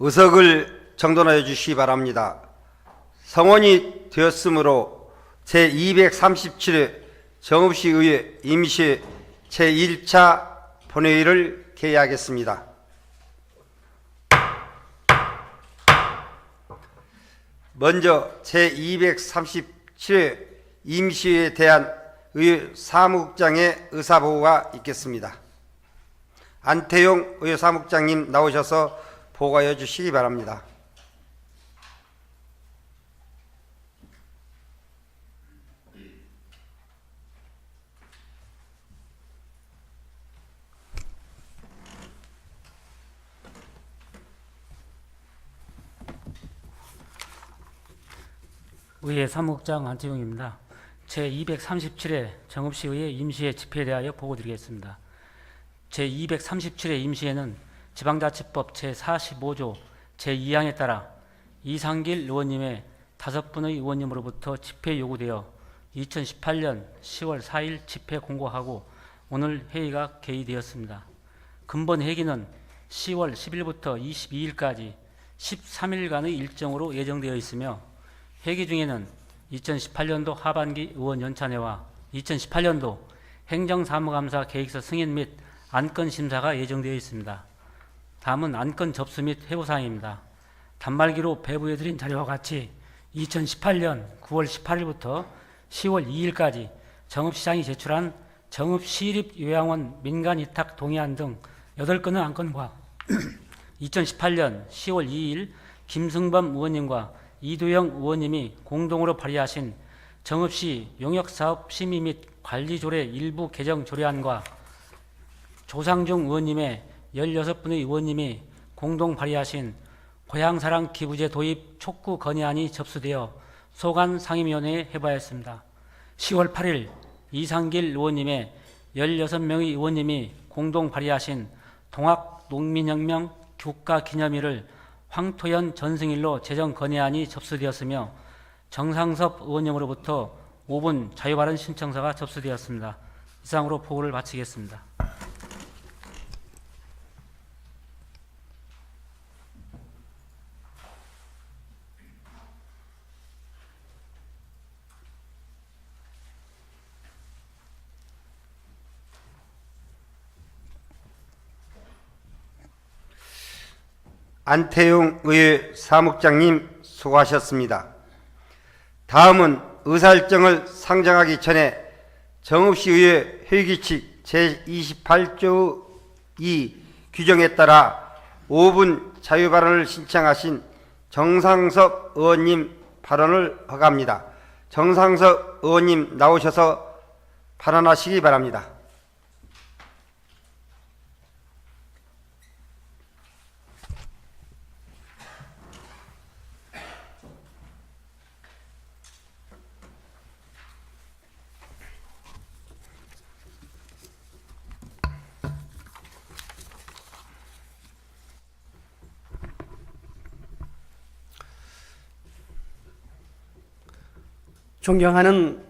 의석을 정돈하여 주시기 바랍니다. 성원이 되었으므로 제237회 정읍시의회 임시 제1차 본회의를 개의하겠습니다. 먼저 제237회 임시회에 대한 의회 사무국장의 의사보고가 있겠습니다. 안태용 의회 사무국장님 나오셔서 보고하여 주시기 바랍니다. 의회 사무국장 안태용입니다. 제237회 정읍시의회 임시회 집회에 대하여 보고드리겠습니다. 제237회 임시회는 지방자치법 제45조 제2항에 따라 이상길 의원님의 5분의 의원님으로부터 집회 요구되어 2018년 10월 4일 집회 공고하고 오늘 회의가 개의되었습니다. 근본 회기는 10월 10일부터 22일까지 13일간의 일정으로 예정되어 있으며 회기 중에는 2018년도 하반기 의원 연찬회와 2018년도 행정사무감사 계획서 승인 및 안건 심사가 예정되어 있습니다. 다음은 안건 접수 및 회부사항입니다. 단말기로 배부해드린 자료와 같이 2018년 9월 18일부터 10월 2일까지 정읍시장이 제출한 정읍시립요양원 민간위탁 동의안 등 8건의 안건과 2018년 10월 2일 김승범 의원님과 이도영 의원님이 공동으로 발의하신 정읍시 용역사업 심의 및 관리조례 일부 개정 조례안과 조상중 의원님의 16분의 의원님이 공동 발의하신 고향사랑 기부제 도입 촉구 건의안이 접수되어 소관 상임위원회에 해부하였습니다. 10월 8일 이상길 의원님의 16명의 의원님이 공동 발의하신 동학농민혁명 국가기념일을 황토연 전승일로 제정 건의안이 접수되었으며 정상섭 의원님으로부터 5분 자유발언 신청서가 접수되었습니다. 이상으로 보고를 마치겠습니다. 안태용 의회 사무국장님 수고하셨습니다. 다음은 의사일정을 상정하기 전에 정읍시의회 회의규칙 제28조 2 규정에 따라 5분 자유발언을 신청하신 정상섭 의원님 발언을 허가합니다. 정상섭 의원님 나오셔서 발언하시기 바랍니다. 존경하는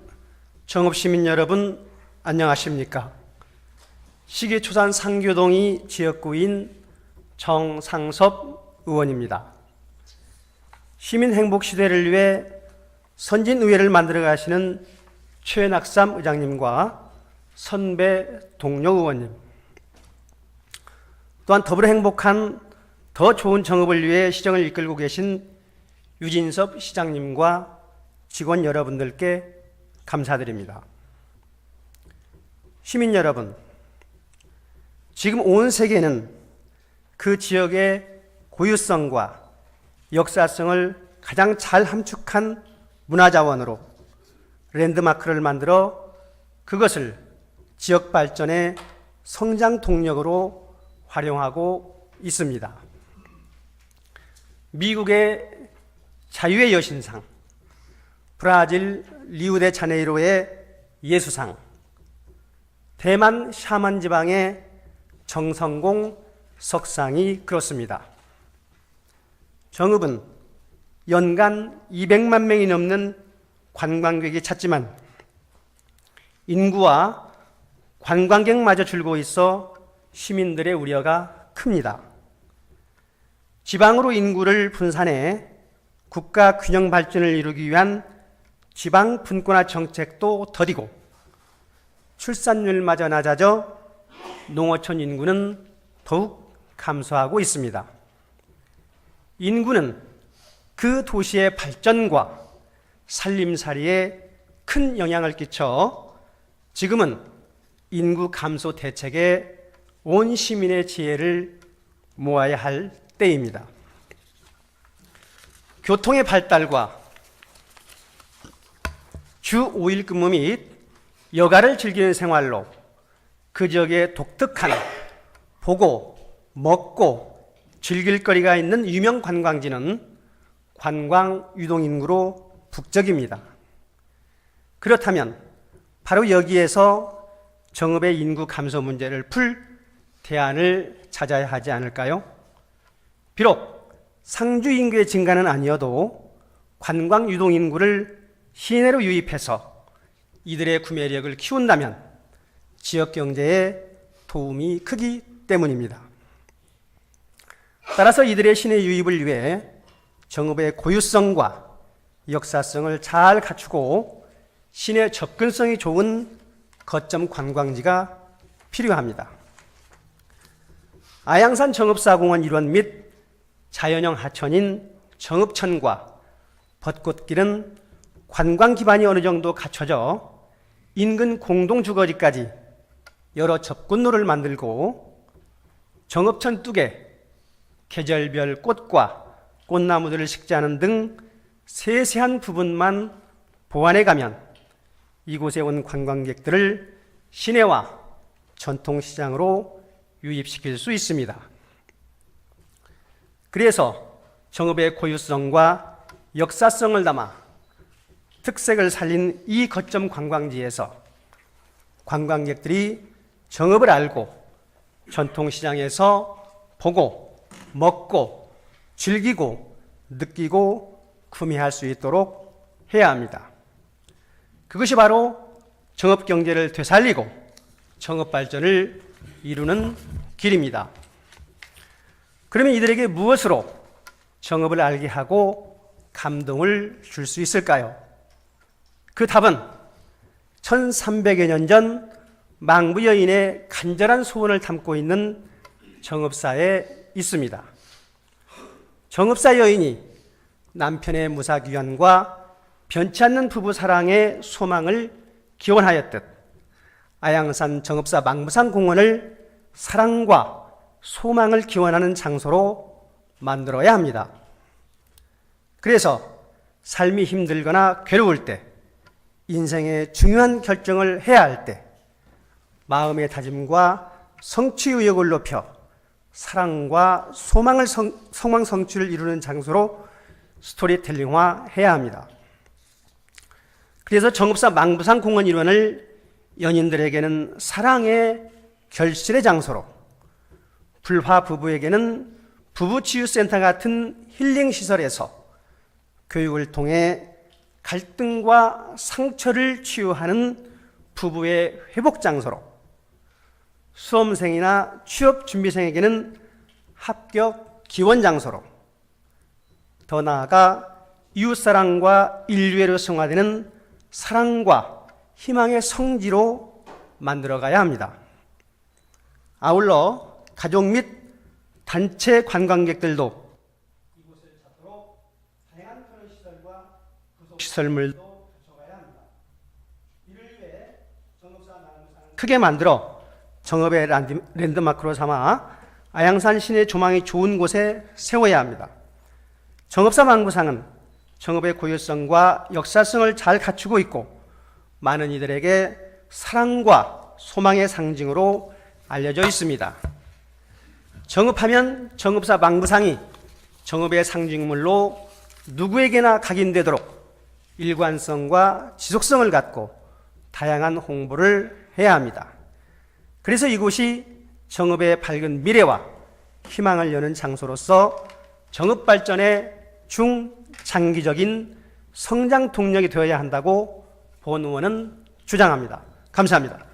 정읍시민 여러분, 안녕하십니까? 시계초산 상교동이 지역구인 정상섭 의원입니다. 시민 행복 시대를 위해 선진의회를 만들어 가시는 최낙삼 의장님과 선배 동료 의원님, 또한 더불어 행복한 더 좋은 정읍을 위해 시정을 이끌고 계신 유진섭 시장님과 직원 여러분들께 감사드립니다. 시민 여러분, 지금 온 세계는 그 지역의 고유성과 역사성을 가장 잘 함축한 문화자원으로 랜드마크를 만들어 그것을 지역 발전의 성장 동력으로 활용하고 있습니다. 미국의 자유의 여신상, 브라질 리우데자네이로의 예수상, 대만 샤만 지방의 정성공 석상이 그렇습니다. 정읍은 연간 200만 명이 넘는 관광객이 찾지만 인구와 관광객마저 줄고 있어 시민들의 우려가 큽니다. 지방으로 인구를 분산해 국가 균형 발전을 이루기 위한 지방 분권화 정책도 더디고 출산율마저 낮아져 농어촌 인구는 더욱 감소하고 있습니다. 인구는 그 도시의 발전과 살림살이에 큰 영향을 끼쳐 지금은 인구 감소 대책에 온 시민의 지혜를 모아야 할 때입니다. 교통의 발달과 주 5일 근무 및 여가를 즐기는 생활로 그 지역에 독특한 보고, 먹고, 즐길 거리가 있는 유명 관광지는 관광 유동인구로 북적입니다. 그렇다면 바로 여기에서 정읍의 인구 감소 문제를 풀 대안을 찾아야 하지 않을까요? 비록 상주 인구의 증가는 아니어도 관광 유동인구를 시내로 유입해서 이들의 구매력을 키운다면 지역 경제에 도움이 크기 때문입니다. 따라서 이들의 시내 유입을 위해 정읍의 고유성과 역사성을 잘 갖추고 시내 접근성이 좋은 거점 관광지가 필요합니다. 아양산 정읍사공원 일원 및 자연형 하천인 정읍천과 벚꽃길은 관광 기반이 어느 정도 갖춰져 인근 공동주거지까지 여러 접근로를 만들고 정읍천 뚝에 계절별 꽃과 꽃나무들을 식재하는 등 세세한 부분만 보완해 가면 이곳에 온 관광객들을 시내와 전통시장으로 유입시킬 수 있습니다. 그래서 정읍의 고유성과 역사성을 담아 특색을 살린 이 거점 관광지에서 관광객들이 정읍을 알고 전통시장에서 보고, 먹고, 즐기고, 느끼고, 구매할 수 있도록 해야 합니다. 그것이 바로 정읍 경제를 되살리고 정읍 발전을 이루는 길입니다. 그러면 이들에게 무엇으로 정읍을 알게 하고 감동을 줄 수 있을까요? 그 답은 1300여 년 전 망부 여인의 간절한 소원을 담고 있는 정읍사에 있습니다. 정읍사 여인이 남편의 무사귀환과 변치 않는 부부 사랑의 소망을 기원하였듯 아양산 정읍사 망부산 공원을 사랑과 소망을 기원하는 장소로 만들어야 합니다. 그래서 삶이 힘들거나 괴로울 때, 인생의 중요한 결정을 해야 할 때, 마음의 다짐과 성취 의욕을 높여 사랑과 소망을 소망 성취를 이루는 장소로 스토리텔링화 해야 합니다. 그래서 정읍사 망부산 공원 일원을 연인들에게는 사랑의 결실의 장소로, 불화 부부에게는 부부치유센터 같은 힐링시설에서 교육을 통해 갈등과 상처를 치유하는 부부의 회복 장소로, 수험생이나 취업준비생에게는 합격 기원 장소로, 더 나아가 이웃사랑과 인류애로 승화되는 사랑과 희망의 성지로 만들어가야 합니다. 아울러 가족 및 단체 관광객들도 이곳을 찾도록 다양한 편의시설과 구속시설물도 갖춰가야 합니다. 이를 위해 정읍사 망부산을 크게 만들어 정읍의 랜드마크로 삼아 아양산 시내 조망이 좋은 곳에 세워야 합니다. 정읍사 망부산은 정읍의 고유성과 역사성을 잘 갖추고 있고 많은 이들에게 사랑과 소망의 상징으로 알려져 있습니다. 정읍하면 정읍사 망부상이 정읍의 상징물로 누구에게나 각인되도록 일관성과 지속성을 갖고 다양한 홍보를 해야 합니다. 그래서 이곳이 정읍의 밝은 미래와 희망을 여는 장소로서 정읍 발전의 중장기적인 성장 동력이 되어야 한다고 본 의원은 주장합니다. 감사합니다.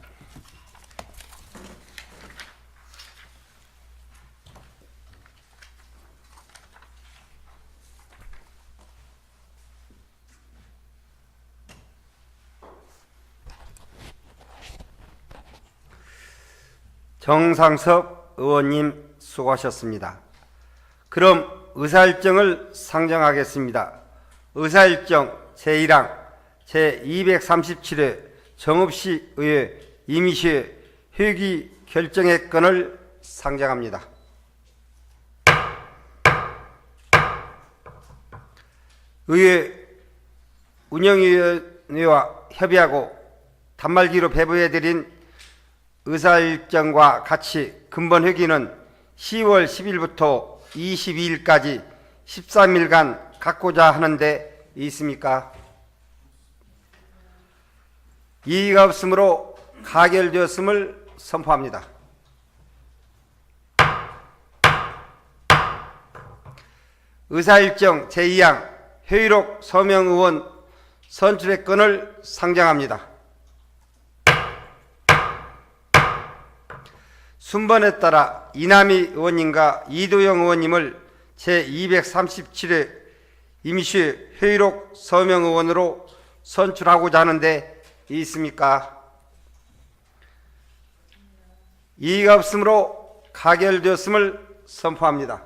정상섭 의원님 수고하셨습니다. 그럼 의사일정을 상정하겠습니다. 의사일정 제1항 제237회 정읍시 의회 임시회 회기 결정의 건을 상정합니다. 의회 운영위원회와 협의하고 단말기로 배부해드린 의사일정과 같이 근본 회기는 10월 10일부터 22일까지 13일간 갖고자 하는데 있습니까? 이의가 없으므로 가결되었음을 선포합니다. 의사일정 제2항 회의록 서명 의원 선출의 건을 상정합니다. 순번에 따라 이남희 의원님과 이도영 의원님을 제237회 임시 회의록 서명 의원으로 선출하고자 하는데 있습니까? 이의가 없으므로 가결되었음을 선포합니다.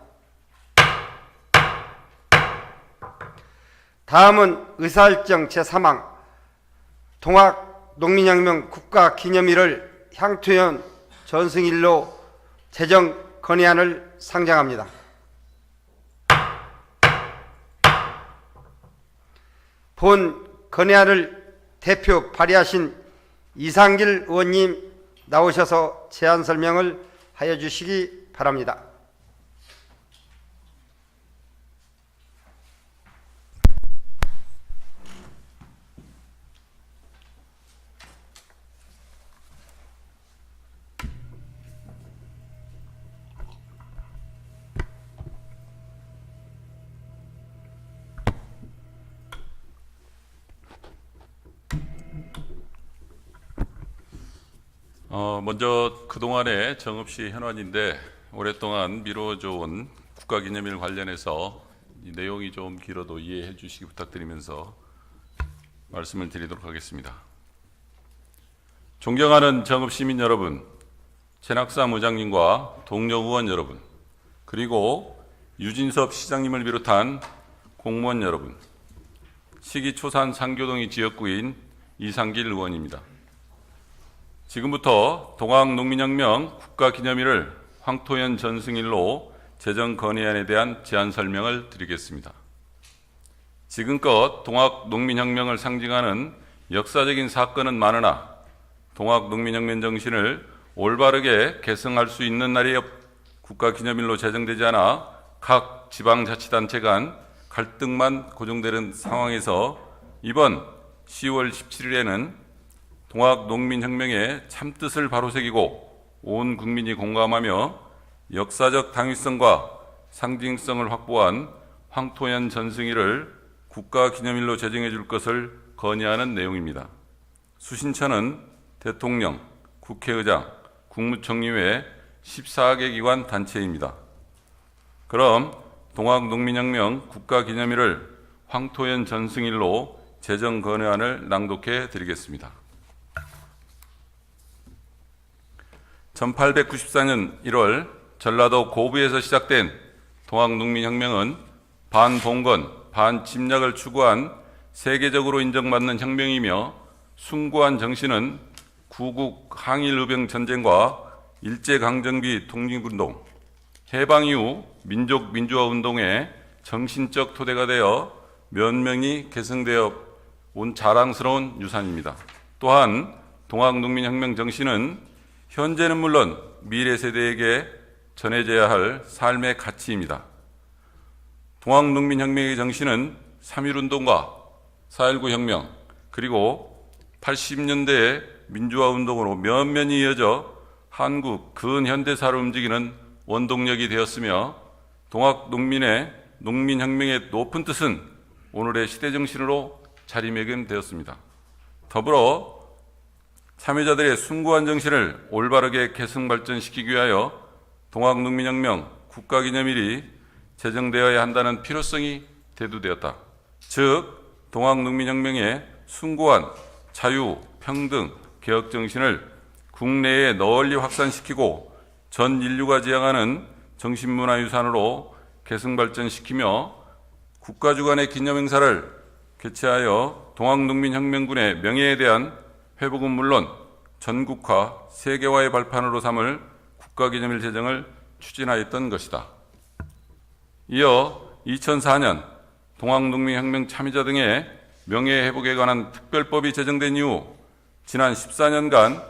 다음은 의사일정 제3항 동학농민혁명 국가기념일을 향토연 전승일로 제정 건의안을 상정합니다. 본 건의안을 대표 발의하신 이상길 의원님 나오셔서 제안 설명을 하여 주시기 바랍니다. 먼저 그동안의 정읍시 현안인데 오랫동안 미뤄져 온 국가기념일 관련해서 이 내용이 좀 길어도 이해해 주시기 부탁드리면서 말씀을 드리도록 하겠습니다. 존경하는 정읍시민 여러분, 최낙삼 의장님과 동료 의원 여러분, 그리고 유진섭 시장님을 비롯한 공무원 여러분, 시기초산 상교동이 지역구인 이상길 의원입니다. 지금부터 동학농민혁명 국가기념일을 황토연 전승일로 제정 건의안에 대한 제안 설명을 드리겠습니다. 지금껏 동학농민혁명을 상징하는 역사적인 사건은 많으나 동학농민혁명 정신을 올바르게 계승할 수 있는 날이 국가기념일로 제정되지 않아 각 지방자치단체 간 갈등만 고정되는 상황에서 이번 10월 17일에는 동학농민혁명의 참뜻을 바로새기고 온 국민이 공감하며 역사적 당위성과 상징성을 확보한 황토연 전승일을 국가기념일로 제정해 줄 것을 건의하는 내용입니다. 수신처는 대통령, 국회의장, 국무총리 외 14개 기관 단체입니다. 그럼 동학농민혁명 국가기념일을 황토연 전승일로 제정 건의안을 낭독해 드리겠습니다. 1894년 1월 전라도 고부에서 시작된 동학농민혁명은 반봉건, 반침략을 추구한 세계적으로 인정받는 혁명이며 숭고한 정신은 구국 항일의병 전쟁과 일제강점기 독립운동, 해방 이후 민족 민주화 운동의 정신적 토대가 되어 면명이 계승되어 온 자랑스러운 유산입니다. 또한 동학농민혁명 정신은 현재는 물론 미래 세대에게 전해져야 할 삶의 가치입니다. 동학농민혁명의 정신은 3.1운동과 4.19 혁명 그리고 80년대의 민주화운동으로 면면이 이어져 한국 근현대사를 움직이는 원동력이 되었으며 동학농민의 농민혁명의 높은 뜻은 오늘의 시대정신으로 자리매김되었습니다. 더불어 참여자들의 숭고한 정신을 올바르게 계승 발전시키기 위하여 동학농민혁명 국가기념일이 제정되어야 한다는 필요성이 대두되었다. 즉 동학농민혁명의 숭고한 자유, 평등, 개혁 정신을 국내에 널리 확산시키고 전 인류가 지향하는 정신문화유산으로 계승 발전시키며 국가 주관의 기념행사를 개최하여 동학농민혁명군의 명예에 대한 회복은 물론 전국화, 세계화의 발판으로 삼을 국가기념일 제정을 추진하였던 것이다. 이어 2004년 동학농민혁명 참여자 등의 명예회복에 관한 특별법이 제정된 이후 지난 14년간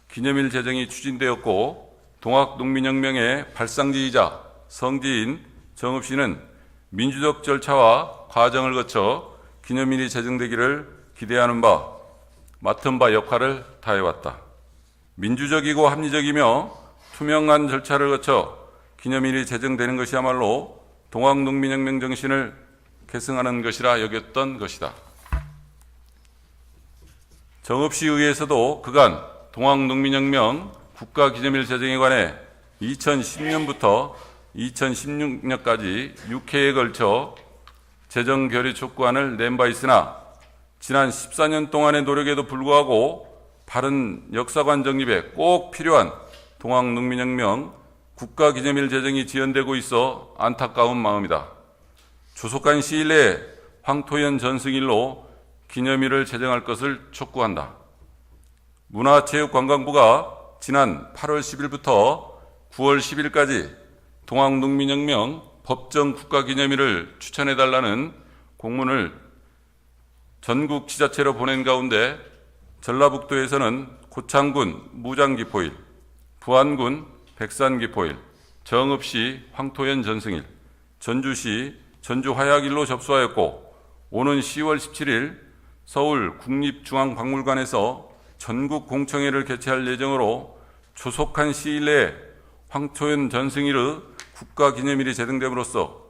기념일 제정이 추진되었고, 동학농민혁명의 발상지이자 성지인 정읍 시는 민주적 절차와 과정을 거쳐 기념일이 제정되기를 기대하는 바, 맡은 바 역할을 다해왔다. 민주적이고 합리적이며 투명한 절차를 거쳐 기념일이 제정되는 것이야말로 동학농민혁명 정신을 계승하는 것이라 여겼던 것이다. 정읍시의회에서도 그간 동학농민혁명 국가기념일 제정에 관해 2010년부터 2016년까지 6회에 걸쳐 제정 결의 촉구안을 낸 바 있으나, 지난 14년 동안의 노력에도 불구하고 바른 역사관 정립에 꼭 필요한 동학농민혁명 국가기념일 제정이 지연되고 있어 안타까운 마음이다. 조속한 시일 내에 황토현 전승일로 기념일을 제정할 것을 촉구한다. 문화체육관광부가 지난 8월 10일부터 9월 10일까지 동학농민혁명 법정 국가기념일을 추천해달라는 공문을 전국 지자체로 보낸 가운데, 전라북도에서는 고창군 무장기포일, 부안군 백산기포일, 정읍시 황토현 전승일, 전주시 전주화약일로 접수하였고, 오는 10월 17일 서울 국립중앙박물관에서 전국 공청회를 개최할 예정으로 조속한 시일 내에 황토현 전승일의 국가기념일이 제정됨으로써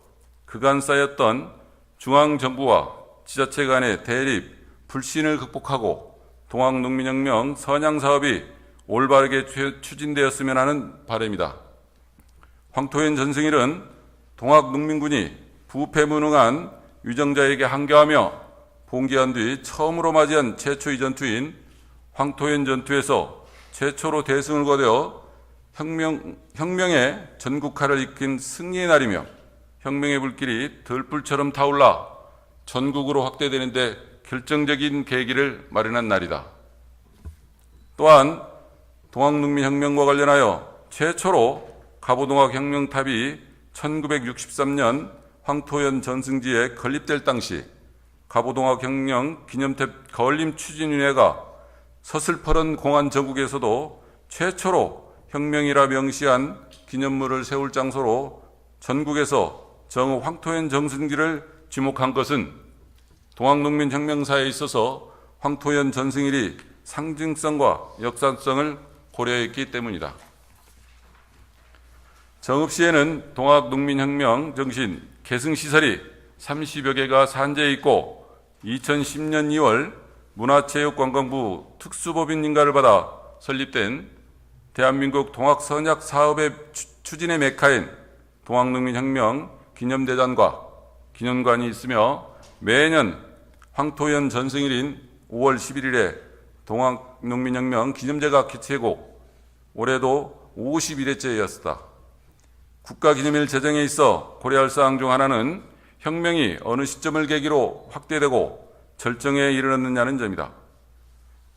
그간 쌓였던 중앙정부와 지자체 간의 대립, 불신을 극복하고 동학농민혁명 선양사업이 올바르게 추진되었으면 하는 바람이다. 황토현 전승일은 동학농민군이 부패무능한 위정자에게 항거하며 봉기한 뒤 처음으로 맞이한 최초의 전투인 황토현 전투에서 최초로 대승을 거두어 혁명의 전국화를 이끈 승리의 날이며, 혁명의 불길이 들불처럼 타올라 전국으로 확대되는 데 결정적인 계기를 마련한 날이다. 또한 동학농민혁명과 관련하여 최초로 갑오동학 혁명탑이 1963년 황토현 전승지에 건립될 당시 갑오동학 혁명 기념탑 건립 추진위원회가 서슬퍼런 공안 전국에서도 최초로 혁명이라 명시한 기념물을 세울 장소로 전국에서 정읍 황토현 전승지를 지목한 것은 동학농민혁명사에 있어서 황토현 전승일이 상징성과 역사성을 고려했기 때문이다. 정읍시에는 동학농민혁명 정신 계승시설이 30여 개가 산재해 있고, 2010년 2월 문화체육관광부 특수법인 인가를 받아 설립된 대한민국 동학선약 사업의 추진의 메카인 동학농민혁명 기념대단과 기념관이 있으며, 매년 황토현 전승일인 5월 11일에 동학농민혁명 기념제가 개최되고, 올해도 51회째였다. 국가기념일 제정에 있어 고려할 사항 중 하나는 혁명이 어느 시점을 계기로 확대되고 절정에 이르렀느냐는 점이다.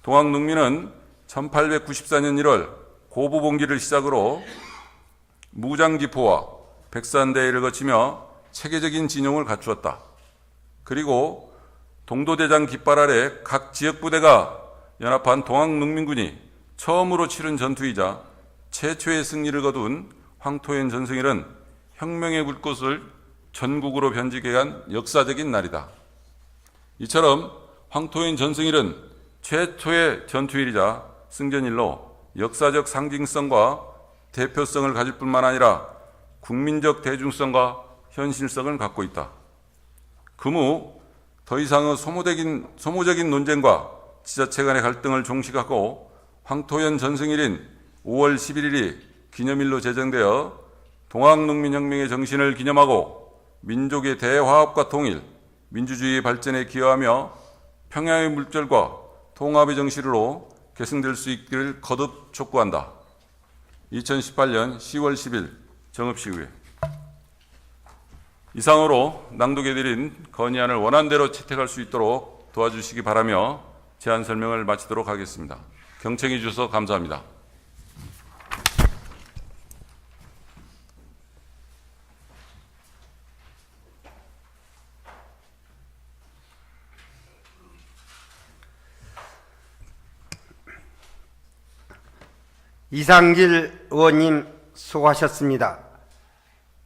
동학농민은 1894년 1월 고부봉기를 시작으로 무장기포와 백산대회를 거치며 체계적인 진용을 갖추었다. 그리고 동도대장 깃발 아래 각 지역부대가 연합한 동학농민군이 처음으로 치른 전투이자 최초의 승리를 거둔 황토현 전승일은 혁명의 불꽃을 전국으로 변지게 한 역사적인 날이다. 이처럼 황토현 전승일은 최초의 전투일이자 승전일로 역사적 상징성과 대표성을 가질 뿐만 아니라 국민적 대중성과 현실성을 갖고 있다. 그무 더 이상의 소모적인 논쟁과 지자체 간의 갈등을 종식하고 황토현 전승일인 5월 11일이 기념일로 제정되어 동학농민혁명의 정신을 기념하고 민족의 대화합과 통일, 민주주의의 발전에 기여하며 평화의 물결과 통합의 정신으로 계승될 수 있기를 거듭 촉구한다. 2018년 10월 10일 정읍시의회. 이상으로 낭독해드린 건의안을 원안대로 채택할 수 있도록 도와주시기 바라며 제안 설명을 마치도록 하겠습니다. 경청해 주셔서 감사합니다. 이상길 의원님 수고하셨습니다.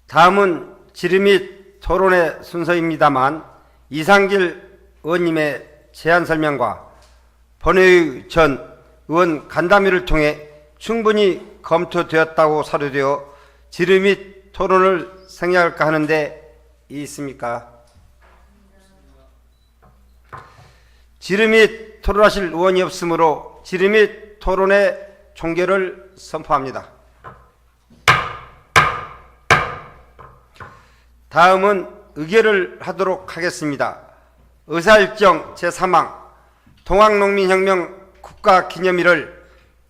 다음은 질의 및 토론의 순서입니다만 이상길 의원님의 제안 설명과 본회의 전 의원 간담회를 통해 충분히 검토되었다고 사료되어 질의 및 토론을 생략할까 하는데 있습니까? 질의 및 토론하실 의원이 없으므로 질의 및 토론의 종결을 선포합니다. 다음은 의결을 하도록 하겠습니다. 의사일정 제3항 동학농민혁명 국가기념일을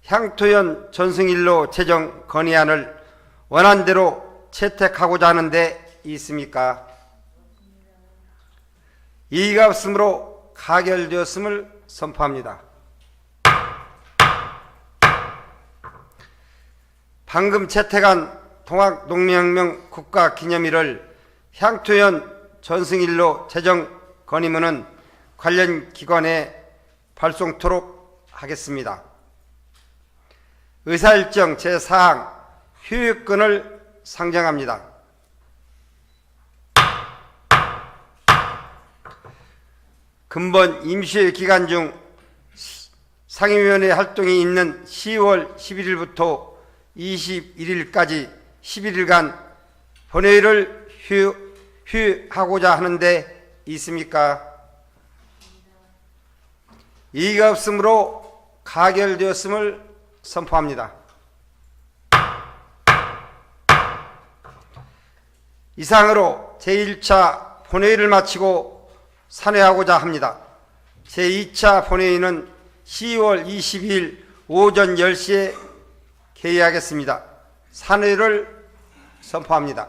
향토연 전승일로 제정 건의안을 원안대로 채택하고자 하는데 있습니까? 이의가 없으므로 가결되었음을 선포합니다. 방금 채택한 동학농민혁명 국가기념일을 향토연 전승일로 제정 건의문은 관련 기관에 발송토록 하겠습니다. 의사일정 제4항 휴유권을 상정합니다. 근본 임시회 기간 중 상임위원회 활동이 있는 10월 11일부터 21일까지 11일간 본회의를 휴하고자 하는데 있습니까? 이의가 없으므로 가결되었음을 선포합니다. 이상으로 제1차 본회의를 마치고 산회하고자 합니다. 제2차 본회의는 10월 22일 오전 10시에 개의하겠습니다. 산회를 선포합니다.